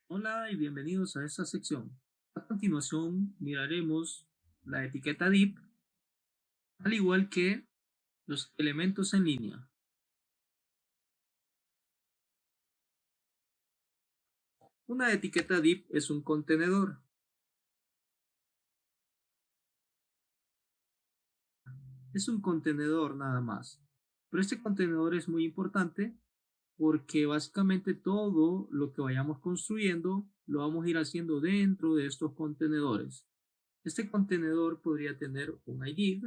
Hola y bienvenidos a esta sección. A continuación miraremos la etiqueta div, al igual que los elementos en línea. Una etiqueta div es un contenedor. Es un contenedor nada más. Pero este contenedor es muy importante porque básicamente todo lo que vayamos construyendo lo vamos a ir haciendo dentro de estos contenedores. Este contenedor podría tener un ID,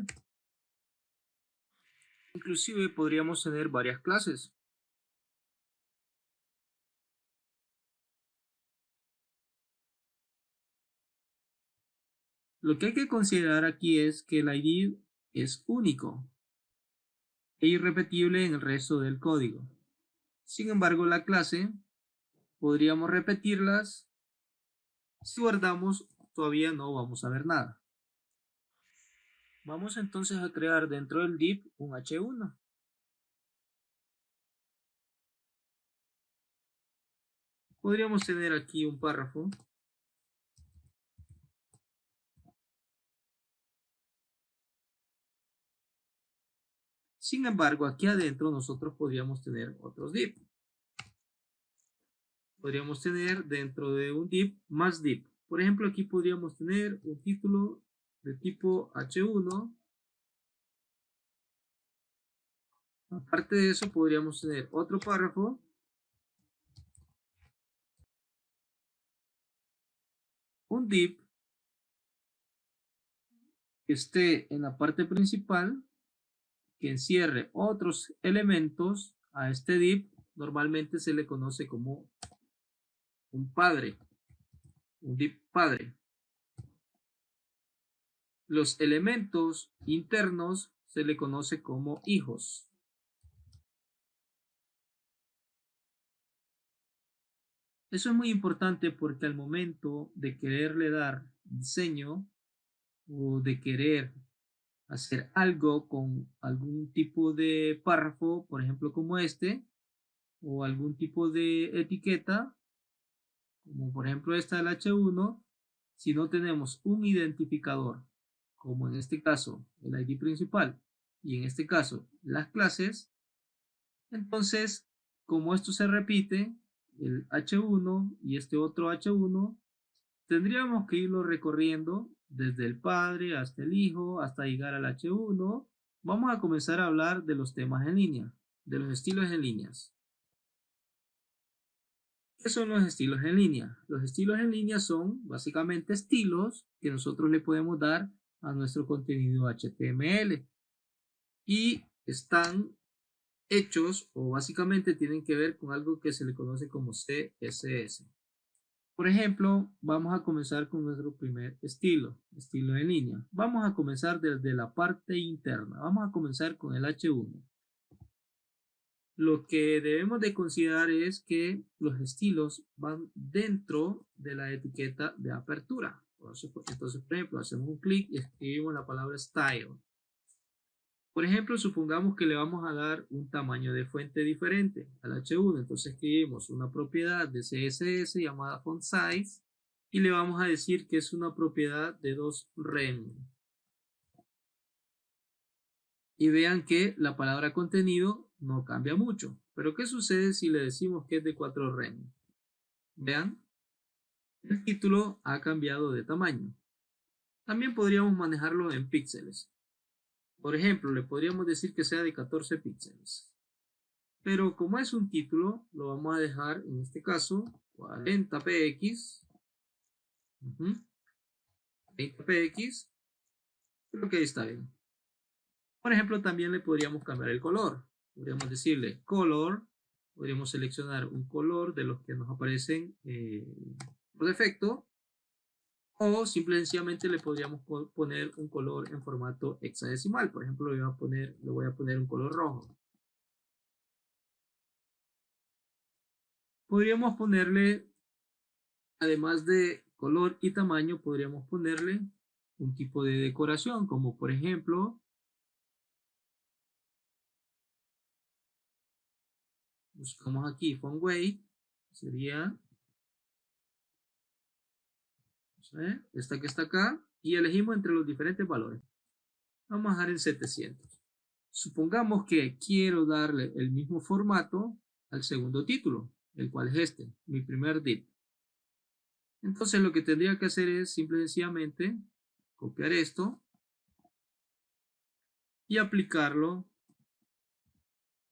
inclusive podríamos tener varias clases. Lo que hay que considerar aquí es que el ID es único e irrepetible en el resto del código. Sin embargo, la clase podríamos repetirlas. Si guardamos, todavía no vamos a ver nada. Vamos entonces a crear dentro del div un h1. Podríamos tener aquí un párrafo. Sin embargo, aquí adentro nosotros podríamos tener otros div. Podríamos tener dentro de un div más div. Por ejemplo, aquí podríamos tener un título de tipo h1. Aparte de eso, podríamos tener otro párrafo, un div que esté en la parte principal, que encierre otros elementos. A este div normalmente se le conoce como un padre, un div padre. Los elementos internos se le conoce como hijos. Eso es muy importante porque al momento de quererle dar diseño o de querer hacer algo con algún tipo de párrafo, por ejemplo como este, o algún tipo de etiqueta, como por ejemplo esta del H1, si no tenemos un identificador, como en este caso el ID principal y en este caso las clases, entonces como esto se repite, el H1 y este otro H1, tendríamos que irlo recorriendo desde el padre hasta el hijo, hasta llegar al H1. Vamos a comenzar a hablar de los temas en línea, de los estilos en líneas. ¿Qué son los estilos en línea? Los estilos en línea son básicamente estilos que nosotros le podemos dar a nuestro contenido HTML y están hechos o básicamente tienen que ver con algo que se le conoce como CSS. Por ejemplo, vamos a comenzar con nuestro primer estilo en línea. Vamos a comenzar desde la parte interna. Vamos a comenzar con el H1. Lo que debemos de considerar es que los estilos van dentro de la etiqueta de apertura. Entonces, por ejemplo, hacemos un clic y escribimos la palabra style. Por ejemplo, supongamos que le vamos a dar un tamaño de fuente diferente al H1. Entonces escribimos una propiedad de CSS llamada font size y le vamos a decir que es una propiedad de 2 rem. Y vean que la palabra contenido no cambia mucho. Pero ¿qué sucede si le decimos que es de 4 rem? Vean, el título ha cambiado de tamaño. También podríamos manejarlo en píxeles. Por ejemplo, le podríamos decir que sea de 14 píxeles. Pero como es un título, lo vamos a dejar en este caso 40 px. 20 px. Creo que ahí está bien. Por ejemplo, también le podríamos cambiar el color. Podríamos decirle color. Podríamos seleccionar un color de los que nos aparecen por defecto. O simple y sencillamente le podríamos poner un color en formato hexadecimal. Por ejemplo, le voy a poner un color rojo. Podríamos ponerle, además de color y tamaño, podríamos ponerle un tipo de decoración, como por ejemplo, buscamos aquí font weight, sería esta que está acá, y elegimos entre los diferentes valores. Vamos a dejar en 700. Supongamos que quiero darle el mismo formato al segundo título, el cual es este, mi primer div. Entonces lo que tendría que hacer es simple y sencillamente copiar esto y aplicarlo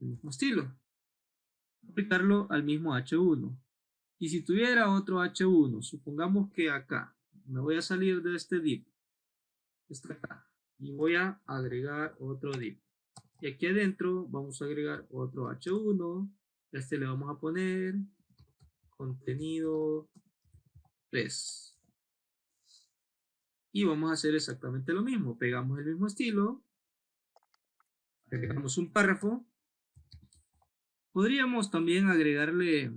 el mismo estilo. Aplicarlo al mismo H1. Y si tuviera otro H1, supongamos que acá me voy a salir de este div, está acá, y voy a agregar otro div. Y aquí adentro vamos a agregar otro H1. Este le vamos a poner contenido 3. Y vamos a hacer exactamente lo mismo. Pegamos el mismo estilo. Agregamos un párrafo. Podríamos también agregarle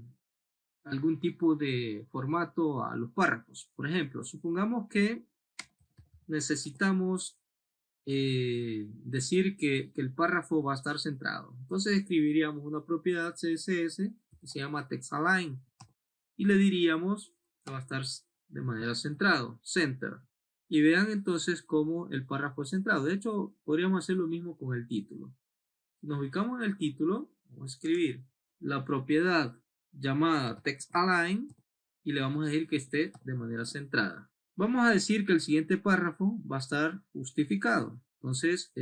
algún tipo de formato a los párrafos. Por ejemplo, supongamos que necesitamos decir que el párrafo va a estar centrado. Entonces escribiríamos una propiedad CSS que se llama TextAlign y le diríamos que va a estar de manera centrado, center. Y vean entonces cómo el párrafo es centrado. De hecho, podríamos hacer lo mismo con el título. Nos ubicamos en el título, vamos a escribir la propiedad llamada TextAlign y le vamos a decir que esté de manera centrada. Vamos a decir que el siguiente párrafo va a estar justificado. Entonces,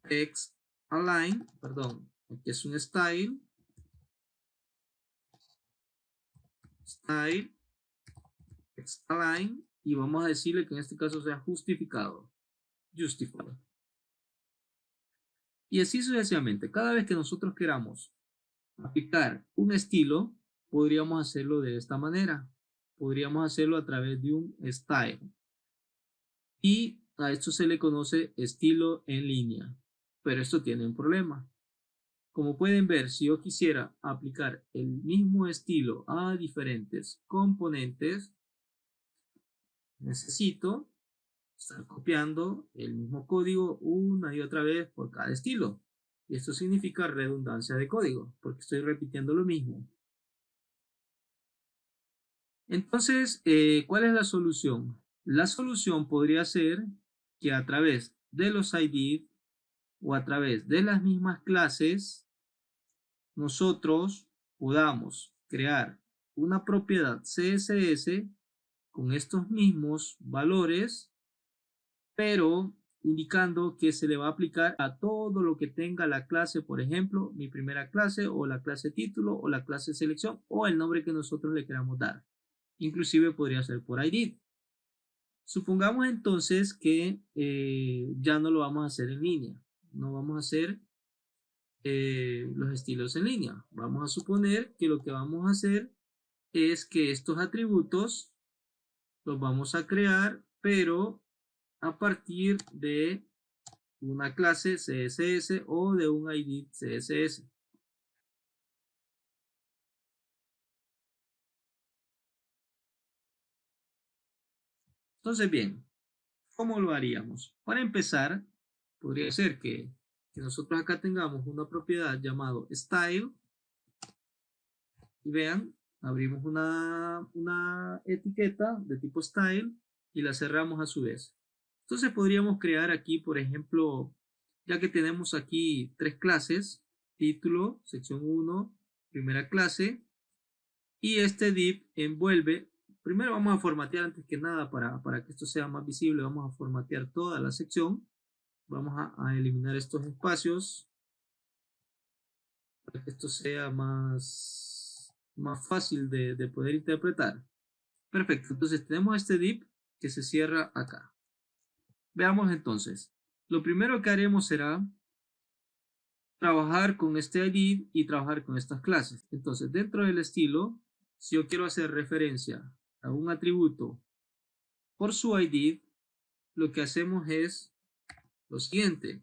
TextAlign, perdón, aquí es un style, TextAlign, y vamos a decirle que en este caso sea justificado, justified. Y así sucesivamente. Cada vez que nosotros queramos aplicar un estilo, podríamos hacerlo de esta manera. Podríamos hacerlo a través de un style. Y a esto se le conoce estilo en línea. Pero esto tiene un problema. Como pueden ver, si yo quisiera aplicar el mismo estilo a diferentes componentes, necesito estar copiando el mismo código una y otra vez por cada estilo. Y esto significa redundancia de código, porque estoy repitiendo lo mismo. Entonces, ¿cuál es la solución? La solución podría ser que a través de los ID o a través de las mismas clases, nosotros podamos crear una propiedad CSS con estos mismos valores, pero indicando que se le va a aplicar a todo lo que tenga la clase, por ejemplo, mi primera clase o la clase título o la clase selección o el nombre que nosotros le queramos dar. Inclusive podría ser por ID. Supongamos entonces que ya no lo vamos a hacer en línea. No vamos a hacer los estilos en línea. Vamos a suponer que lo que vamos a hacer es que estos atributos los vamos a crear, pero a partir de una clase CSS o de un ID CSS. Entonces, bien, ¿cómo lo haríamos? Para empezar, podría ser que nosotros acá tengamos una propiedad llamado style y vean, abrimos una etiqueta de tipo style y la cerramos a su vez. Entonces podríamos crear aquí, por ejemplo, ya que tenemos aquí tres clases, título, sección 1, primera clase, y este div envuelve, primero vamos a formatear antes que nada para que esto sea más visible, vamos a formatear toda la sección, vamos a eliminar estos espacios para que esto sea más fácil de poder interpretar. Perfecto, entonces tenemos este div que se cierra acá. Veamos entonces. Lo primero que haremos será trabajar con este ID y trabajar con estas clases. Entonces, dentro del estilo, si yo quiero hacer referencia a un atributo por su ID, lo que hacemos es lo siguiente.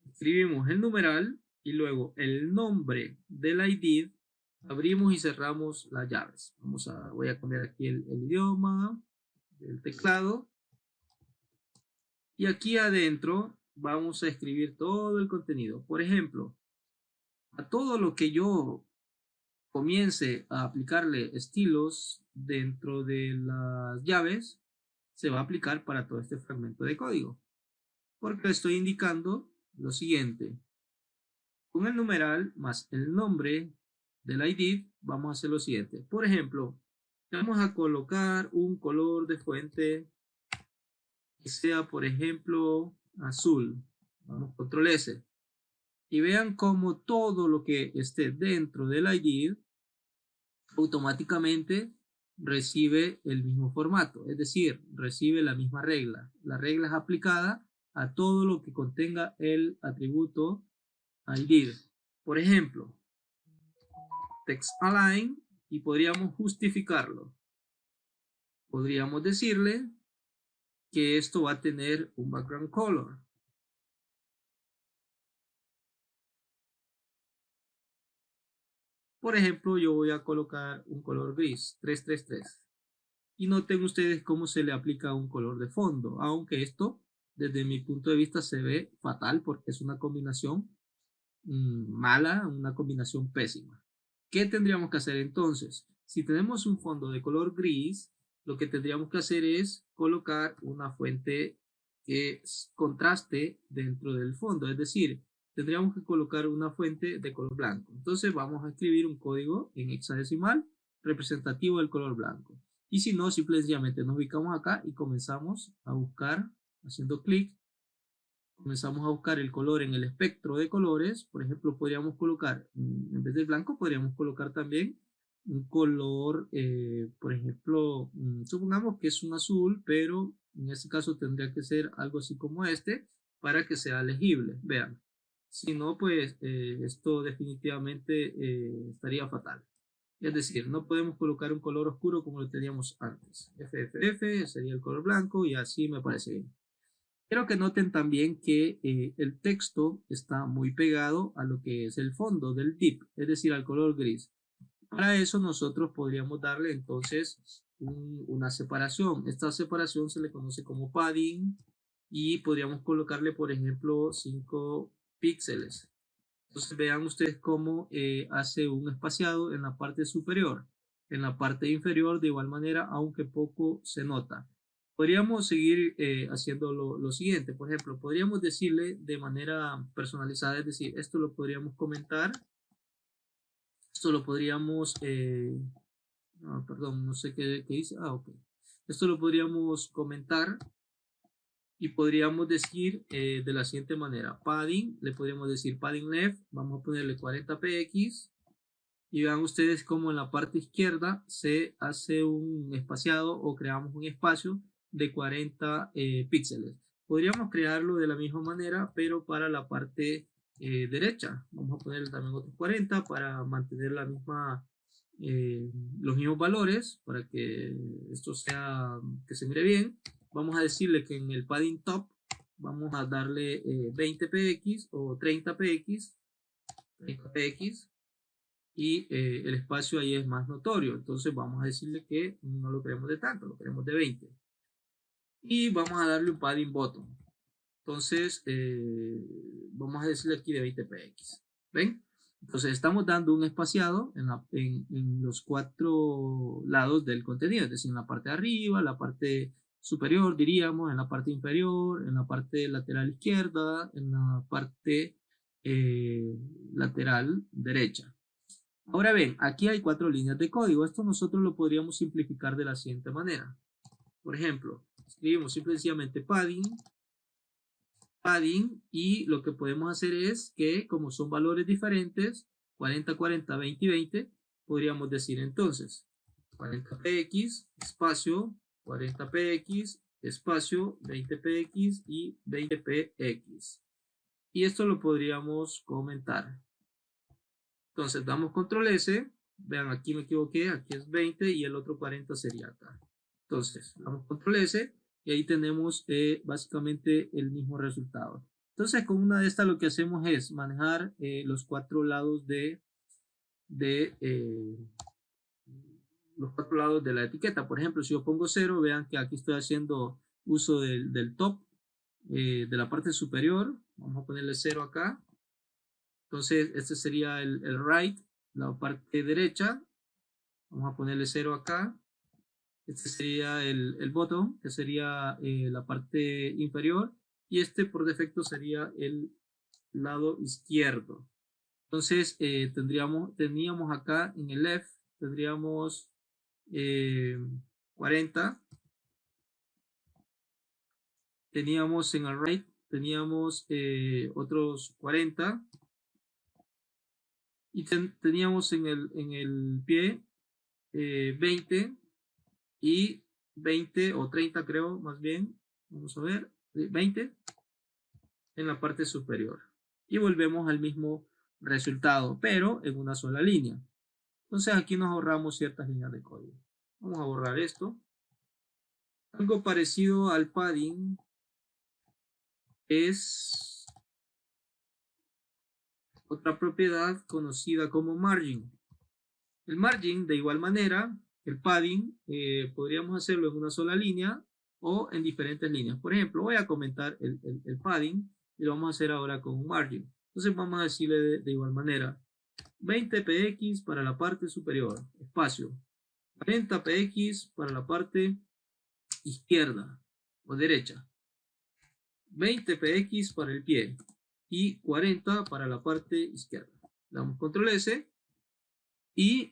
Escribimos el numeral y luego el nombre del ID, abrimos y cerramos las llaves. Voy a cambiar aquí el idioma, el teclado. Y aquí adentro vamos a escribir todo el contenido. Por ejemplo, a todo lo que yo comience a aplicarle estilos dentro de las llaves, se va a aplicar para todo este fragmento de código. Porque le estoy indicando lo siguiente. Con el numeral más el nombre del ID, vamos a hacer lo siguiente. Por ejemplo, vamos a colocar un color de fuente que sea, por ejemplo, azul. Vamos, control S. Y vean cómo todo lo que esté dentro del ID automáticamente recibe el mismo formato, es decir, recibe la misma regla. La regla es aplicada a todo lo que contenga el atributo ID. Por ejemplo, text align, y podríamos justificarlo. Podríamos decirle que esto va a tener un background color. Por ejemplo, yo voy a colocar un color gris, 333. Y noten ustedes cómo se le aplica un color de fondo, aunque esto, desde mi punto de vista, se ve fatal porque es una combinación mala, una combinación pésima. ¿Qué tendríamos que hacer entonces? Si tenemos un fondo de color gris, lo que tendríamos que hacer es colocar una fuente que contraste dentro del fondo, es decir, tendríamos que colocar una fuente de color blanco. Entonces vamos a escribir un código en hexadecimal representativo del color blanco. Y si no, simplemente nos ubicamos acá y comenzamos a buscar, haciendo clic, comenzamos a buscar el color en el espectro de colores. Por ejemplo, podríamos colocar, en vez del blanco, podríamos colocar también un color, por ejemplo, supongamos que es un azul, pero en este caso tendría que ser algo así como este para que sea legible. Vean, si no, pues esto definitivamente estaría fatal. Es decir, no podemos colocar un color oscuro como lo teníamos antes. FFF sería el color blanco y así me parece bien. Quiero que noten también que el texto está muy pegado a lo que es el fondo del div, es decir, al color gris. Para eso nosotros podríamos darle entonces una separación. Esta separación se le conoce como padding y podríamos colocarle, por ejemplo, 5 píxeles. Entonces vean ustedes cómo hace un espaciado en la parte superior. En la parte inferior de igual manera, aunque poco se nota. Podríamos seguir haciendo lo siguiente. Por ejemplo, podríamos decirle de manera personalizada, es decir, esto lo podríamos comentar. Esto lo podríamos, perdón, no sé qué dice. Ok. Esto lo podríamos comentar y podríamos decir de la siguiente manera. Padding, le podríamos decir padding left, vamos a ponerle 40 px y vean ustedes cómo en la parte izquierda se hace un espaciado o creamos un espacio de 40 píxeles. Podríamos crearlo de la misma manera, pero para la parte derecha. Vamos a ponerle también otros 40 para mantener la misma, los mismos valores, para que esto sea, que se mire bien. Vamos a decirle que en el padding top vamos a darle 20 px o 30 px, 30 px y el espacio ahí es más notorio. Entonces vamos a decirle que no lo queremos de tanto, lo queremos de 20. Y vamos a darle un padding bottom. Entonces vamos a decirle aquí de 20 px. ¿Ven? Entonces estamos dando un espaciado en los 4 lados del contenido, es decir, en la parte de arriba, la parte superior, diríamos, en la parte inferior, en la parte lateral izquierda, en la parte lateral derecha. Ahora ven, aquí hay 4 líneas de código. Esto nosotros lo podríamos simplificar de la siguiente manera. Por ejemplo, escribimos simplemente padding y lo que podemos hacer es que como son valores diferentes, 40, 40, 20 y 20, podríamos decir entonces 40px espacio 40px espacio 20px y 20px. Y esto lo podríamos comentar. Entonces damos control S, vean aquí me equivoqué, aquí es 20 y el otro 40 sería acá. Entonces damos control S y ahí tenemos básicamente el mismo resultado. Entonces con una de estas lo que hacemos es manejar los 4 lados los 4 lados de la etiqueta. Por ejemplo, si yo pongo 0, vean que aquí estoy haciendo uso del top de la parte superior. Vamos a ponerle 0 acá. Entonces este sería el right. la parte derecha, vamos a ponerle 0 acá. Este sería el bottom, que sería la parte inferior, y este por defecto sería el lado izquierdo. Entonces teníamos acá en el left, tendríamos 40, teníamos en el right, teníamos otros 40, y teníamos en el pie 20 y 20 o 30 creo, más bien, vamos a ver, 20 en la parte superior. Y volvemos al mismo resultado, pero en una sola línea. Entonces aquí nos ahorramos ciertas líneas de código. Vamos a borrar esto. Algo parecido al padding es otra propiedad conocida como margin. El margin, de igual manera, el padding, podríamos hacerlo en una sola línea o en diferentes líneas. Por ejemplo, voy a comentar el padding y lo vamos a hacer ahora con un margin. Entonces vamos a decirle de igual manera, 20 px para la parte superior, espacio, 40 px para la parte izquierda o derecha, 20 px para el pie y 40 para la parte izquierda. Le damos control S y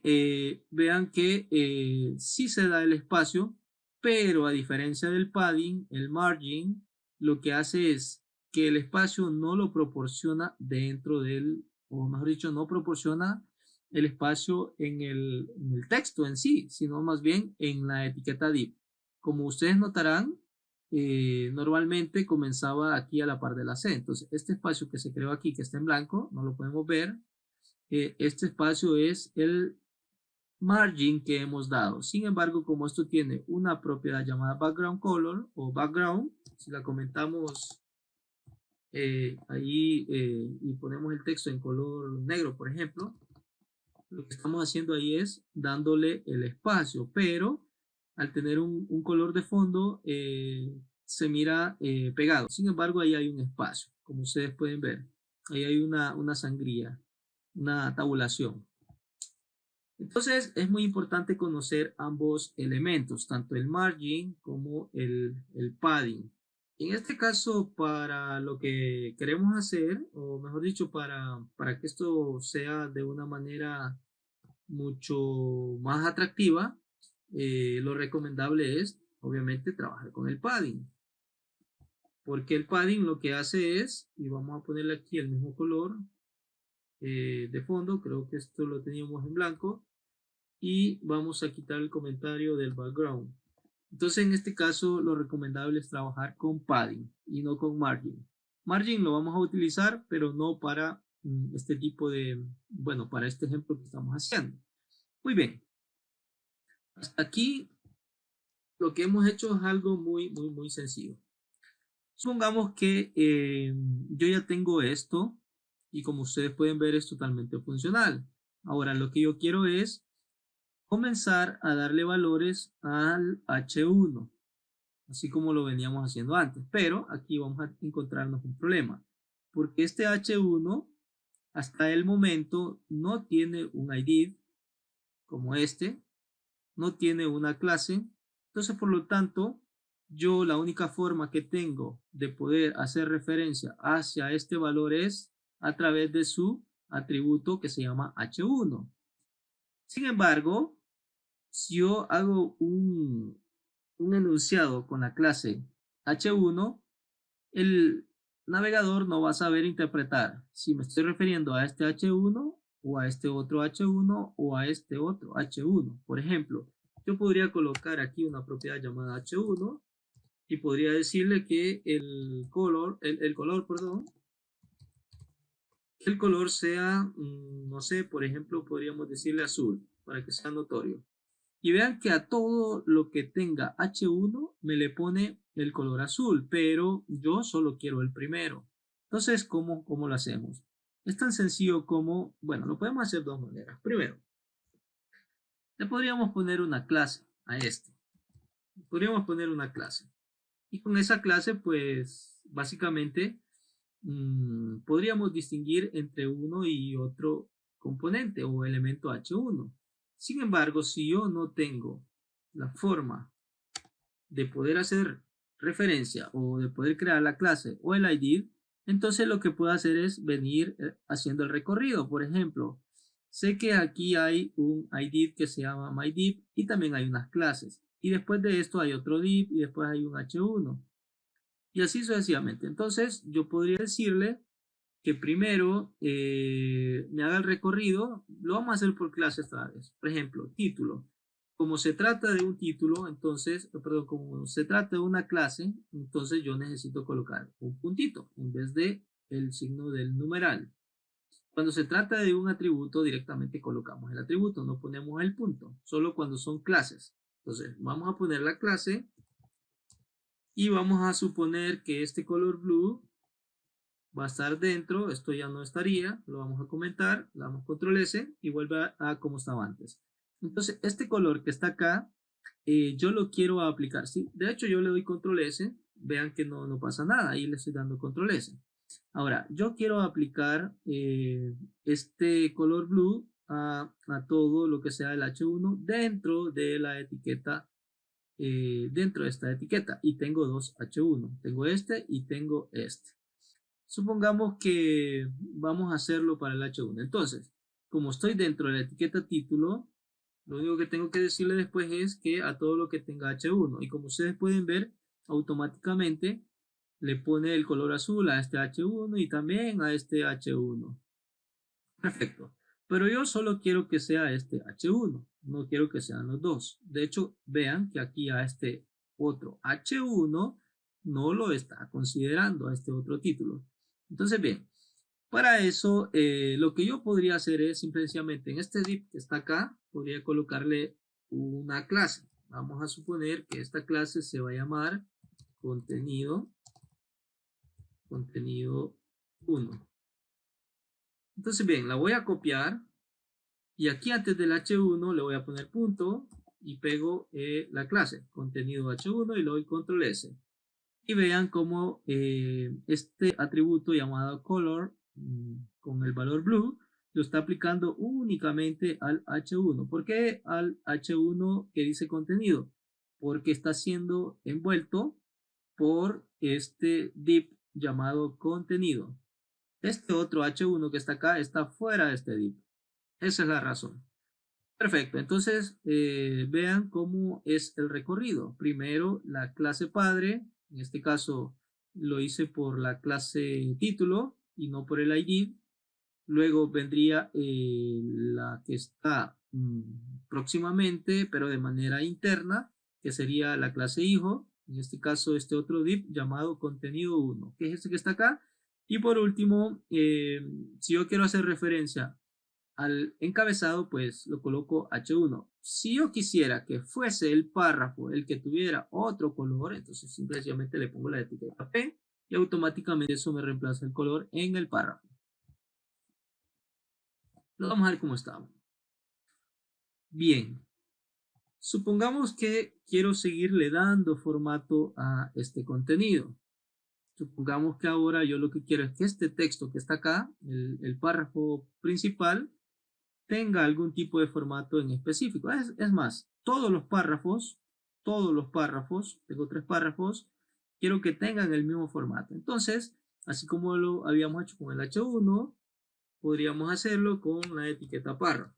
vean que sí se da el espacio, pero a diferencia del padding, el margin lo que hace es que el espacio no lo proporciona dentro del, o mejor dicho, no proporciona el espacio en el texto en sí, sino más bien en la etiqueta div. Como ustedes notarán, normalmente comenzaba aquí a la par de la C. Entonces, este espacio que se creó aquí, que está en blanco, no lo podemos ver. Este espacio es el margin que hemos dado. Sin embargo, como esto tiene una propiedad llamada background color o background, si la comentamos ahí y ponemos el texto en color negro, por ejemplo, lo que estamos haciendo ahí es dándole el espacio, pero al tener un color de fondo se mira pegado. Sin embargo, ahí hay un espacio, como ustedes pueden ver. Ahí hay una sangría, una tabulación. Entonces es muy importante conocer ambos elementos, tanto el margin como el padding. En este caso, para lo que queremos hacer, o mejor dicho, para que esto sea de una manera mucho más atractiva, lo recomendable es, obviamente, trabajar con el padding. Porque el padding lo que hace es, y vamos a ponerle aquí el mismo color de fondo, creo que esto lo teníamos en blanco, y vamos a quitar el comentario del background. Entonces en este caso lo recomendable es trabajar con padding y no con margin. Margin lo vamos a utilizar, pero no para este tipo de, bueno, para este ejemplo que estamos haciendo. Muy bien. Hasta aquí lo que hemos hecho es algo muy sencillo. Supongamos que yo ya tengo esto y como ustedes pueden ver es totalmente funcional. Ahora lo que yo quiero es comenzar a darle valores al H1, así como lo veníamos haciendo antes. Pero aquí vamos a encontrarnos un problema, porque este H1 hasta el momento no tiene un ID como este, no tiene una clase. Entonces, por lo tanto, yo la única forma que tengo de poder hacer referencia hacia este valor es a través de su atributo que se llama H1. Sin embargo, si yo hago un enunciado con la clase H1, el navegador no va a saber interpretar si me estoy refiriendo a este H1 o a este otro H1 o a este otro H1. Por ejemplo, yo podría colocar aquí una propiedad llamada H1 y podría decirle que el color sea, no sé, por ejemplo, podríamos decirle azul para que sea notorio. Y vean que a todo lo que tenga H1 me le pone el color azul, pero yo solo quiero el primero. Entonces, ¿cómo lo hacemos? Es tan sencillo como, bueno, lo podemos hacer de dos maneras. Primero, le podríamos poner una clase a este. Podríamos poner una clase. Y con esa clase, pues, básicamente, podríamos distinguir entre uno y otro componente o elemento H1. Sin embargo, si yo no tengo la forma de poder hacer referencia o de poder crear la clase o el ID, entonces lo que puedo hacer es venir haciendo el recorrido. Por ejemplo, sé que aquí hay un ID que se llama myDiv y también hay unas clases. Y después de esto hay otro div y después hay un H1. Y así sucesivamente. Entonces yo podría decirle que primero me haga el recorrido. Lo vamos a hacer por clase esta vez. Por ejemplo, título. Como se trata de un título, entonces, perdón, como se trata de una clase, entonces yo necesito colocar un puntito en vez de el signo del numeral. Cuando se trata de un atributo, directamente colocamos el atributo, no ponemos el punto, solo cuando son clases. Entonces, vamos a poner la clase y vamos a suponer que este color blue va a estar dentro, esto ya no estaría, lo vamos a comentar, le damos control S y vuelve a como estaba antes. Entonces, este color que está acá, yo lo quiero aplicar, ¿sí? De hecho, yo le doy control S, vean que no pasa nada, ahí le estoy dando control S. Ahora, yo quiero aplicar este color blue a todo lo que sea el H1 dentro de la etiqueta, dentro de esta etiqueta, y tengo dos H1, tengo este y tengo este. Supongamos que vamos a hacerlo para el H1. Entonces, como estoy dentro de la etiqueta título, lo único que tengo que decirle después es que a todo lo que tenga H1. Y como ustedes pueden ver, automáticamente le pone el color azul a este H1 y también a este H1. Perfecto. Pero yo solo quiero que sea este H1. No quiero que sean los dos. De hecho, vean que aquí a este otro H1 no lo está considerando a este otro título. Entonces, bien, para eso lo que yo podría hacer es simplemente en este div que está acá, podría colocarle una clase. Vamos a suponer que esta clase se va a llamar contenido 1. Entonces, bien, la voy a copiar y aquí antes del H1 le voy a poner punto y pego la clase contenido H1 y le doy control S. Y vean cómo este atributo llamado color con el valor blue lo está aplicando únicamente al H1. ¿Por qué al H1 que dice contenido? Porque está siendo envuelto por este div llamado contenido. Este otro H1 que está acá está fuera de este div. Esa es la razón. Perfecto, entonces vean cómo es el recorrido. Primero la clase padre, en este caso lo hice por la clase título y no por el ID. Luego vendría la que está próximamente, pero de manera interna, que sería la clase hijo. En este caso, este otro div llamado contenido 1, que es este que está acá. Y por último, si yo quiero hacer referencia al encabezado, pues lo coloco H1. Si yo quisiera que fuese el párrafo el que tuviera otro color, entonces simplemente le pongo la etiqueta P y automáticamente eso me reemplaza el color en el párrafo. Lo vamos a ver cómo está. Bien, supongamos que quiero seguirle dando formato a este contenido. Supongamos que ahora yo lo que quiero es que este texto que está acá, el párrafo principal, tenga algún tipo de formato en específico. Es más, todos los párrafos, tengo 3 párrafos, quiero que tengan el mismo formato. Entonces, así como lo habíamos hecho con el H1, podríamos hacerlo con la etiqueta párrafo.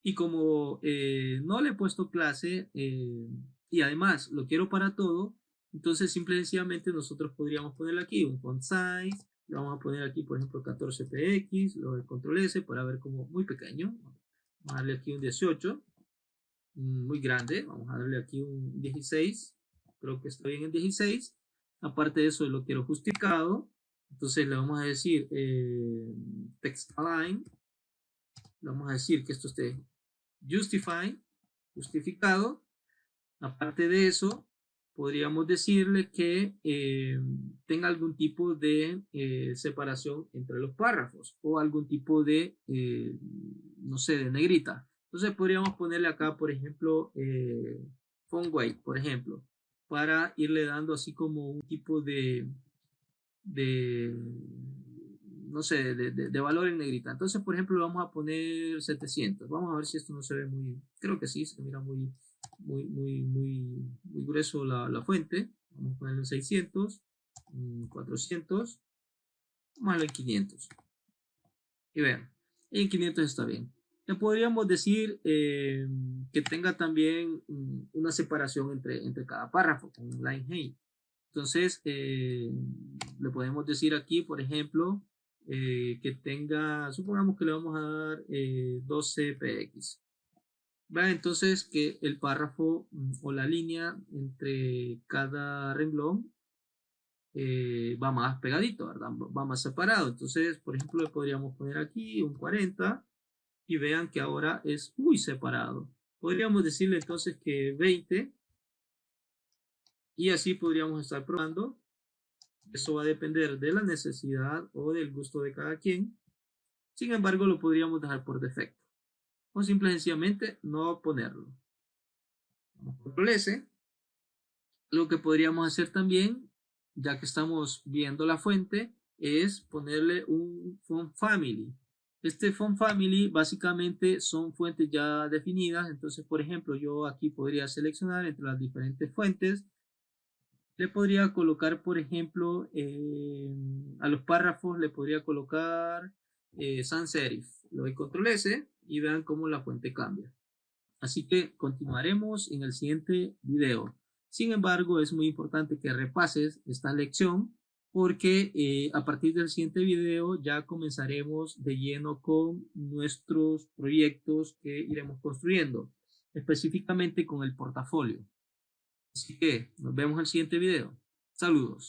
Y como no le he puesto clase y además lo quiero para todo, entonces simple y sencillamente nosotros podríamos ponerle aquí un font size, le vamos a poner aquí por ejemplo 14px, lo de control S para ver como muy pequeño, vamos a darle aquí un 18, muy grande, vamos a darle aquí un 16, creo que está bien en 16, aparte de eso lo quiero justificado, entonces le vamos a decir text align, le vamos a decir que esto esté justificado. Aparte de eso, podríamos decirle que tenga algún tipo de separación entre los párrafos o algún tipo de, no sé, de negrita. Entonces podríamos ponerle acá, por ejemplo, font weight, por ejemplo, para irle dando así como un tipo de no sé, de valor en negrita. Entonces, por ejemplo, le vamos a poner 700. Vamos a ver si esto no se ve muy, creo que sí, se mira muy grueso la fuente. Vamos a ponerle 600, 400, vamos a darle 500. Y vean, en 500 está bien. Le podríamos decir que tenga también una separación entre cada párrafo, con un line height. Entonces, le podemos decir aquí, por ejemplo, que tenga, supongamos que le vamos a dar 12 px. Vean entonces que el párrafo o la línea entre cada renglón va más pegadito, ¿verdad? Va más separado. Entonces, por ejemplo, le podríamos poner aquí un 40 y vean que ahora es muy separado. Podríamos decirle entonces que 20 y así podríamos estar probando. Eso va a depender de la necesidad o del gusto de cada quien. Sin embargo, lo podríamos dejar por defecto o simple y sencillamente no ponerlo. Control S. Lo que podríamos hacer también, ya que estamos viendo la fuente, es ponerle un font family. Este font family básicamente son fuentes ya definidas. Entonces, por ejemplo, yo aquí podría seleccionar entre las diferentes fuentes. Le podría colocar, por ejemplo, a los párrafos le podría colocar sans serif. Le doy control S y vean cómo la fuente cambia. Así que continuaremos en el siguiente video. Sin embargo, es muy importante que repases esta lección porque a partir del siguiente video ya comenzaremos de lleno con nuestros proyectos que iremos construyendo, específicamente con el portafolio. Así que nos vemos en el siguiente video. Saludos.